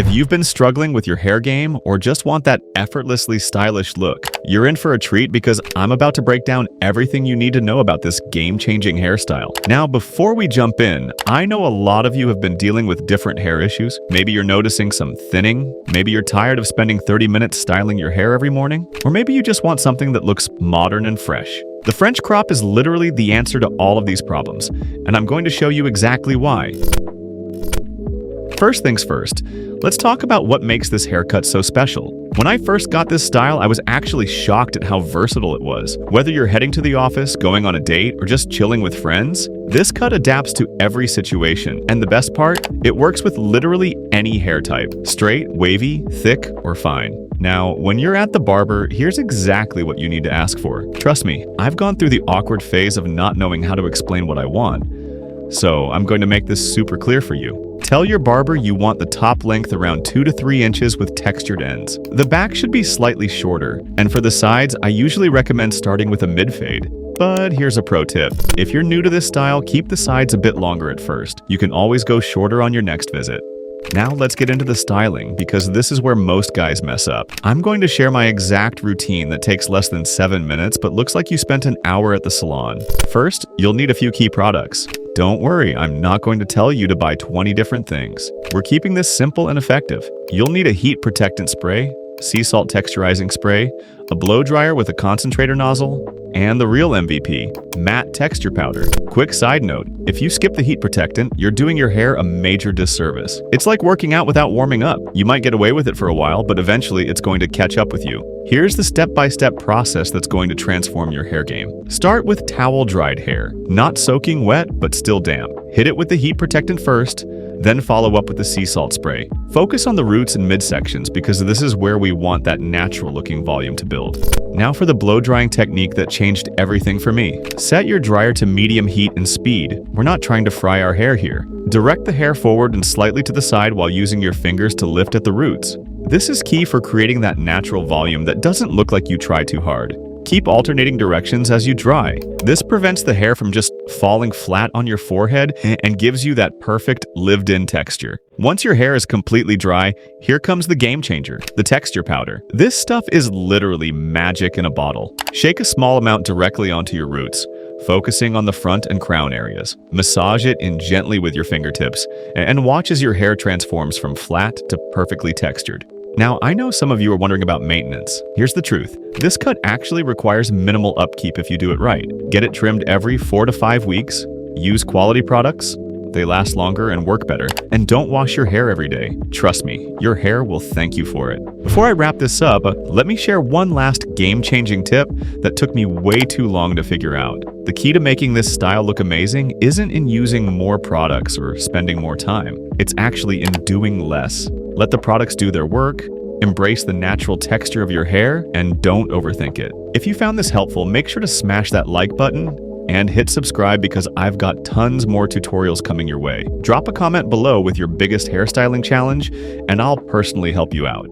If you've been struggling with your hair game or just want that effortlessly stylish look, you're in for a treat because I'm about to break down everything you need to know about this game-changing hairstyle. Now, before we jump in, I know a lot of you have been dealing with different hair issues. Maybe you're noticing some thinning, maybe you're tired of spending 30 minutes styling your hair every morning, or maybe you just want something that looks modern and fresh. The French crop is literally the answer to all of these problems, and I'm going to show you exactly why. First things first, let's talk about what makes this haircut so special. When I first got this style, I was actually shocked at how versatile it was. Whether you're heading to the office, going on a date, or just chilling with friends, this cut adapts to every situation. And the best part, it works with literally any hair type: straight, wavy, thick, or fine. Now, when you're at the barber, here's exactly what you need to ask for. Trust me, I've gone through the awkward phase of not knowing how to explain what I want. So I'm going to make this super clear for you. Tell your barber you want the top length around 2 to 3 inches with textured ends. The back should be slightly shorter, and for the sides, I usually recommend starting with a mid-fade. But here's a pro tip. If you're new to this style, keep the sides a bit longer at first. You can always go shorter on your next visit. Now let's get into the styling, because this is where most guys mess up. I'm going to share my exact routine that takes less than 7 minutes but looks like you spent an hour at the salon. First, you'll need a few key products. Don't worry, I'm not going to tell you to buy 20 different things. We're keeping this simple and effective. You'll need a heat protectant spray, sea salt texturizing spray, a blow dryer with a concentrator nozzle, and the real MVP, matte texture powder. Quick side note, if you skip the heat protectant, you're doing your hair a major disservice. It's like working out without warming up. You might get away with it for a while, but eventually it's going to catch up with you. Here's the step-by-step process that's going to transform your hair game. Start with towel-dried hair, not soaking wet, but still damp. Hit it with the heat protectant first, then follow up with the sea salt spray. Focus on the roots and midsections because this is where we want that natural-looking volume to build. Now for the blow-drying technique that changed everything for me. Set your dryer to medium heat and speed. We're not trying to fry our hair here. Direct the hair forward and slightly to the side while using your fingers to lift at the roots. This is key for creating that natural volume that doesn't look like you try too hard. Keep alternating directions as you dry. This prevents the hair from just falling flat on your forehead and gives you that perfect lived-in texture. Once your hair is completely dry, here comes the game changer, the texture powder. This stuff is literally magic in a bottle. Shake a small amount directly onto your roots, focusing on the front and crown areas. Massage it in gently with your fingertips, and watch as your hair transforms from flat to perfectly textured. Now, I know some of you are wondering about maintenance. Here's the truth. This cut actually requires minimal upkeep if you do it right. Get it trimmed every 4 to 5 weeks. Use quality products. They last longer and work better. And don't wash your hair every day. Trust me, your hair will thank you for it. Before I wrap this up, let me share one last game-changing tip that took me way too long to figure out. The key to making this style look amazing isn't in using more products or spending more time. It's actually in doing less. Let the products do their work, embrace the natural texture of your hair, and don't overthink it. If you found this helpful, make sure to smash that like button and hit subscribe because I've got tons more tutorials coming your way. Drop a comment below with your biggest hairstyling challenge, and I'll personally help you out.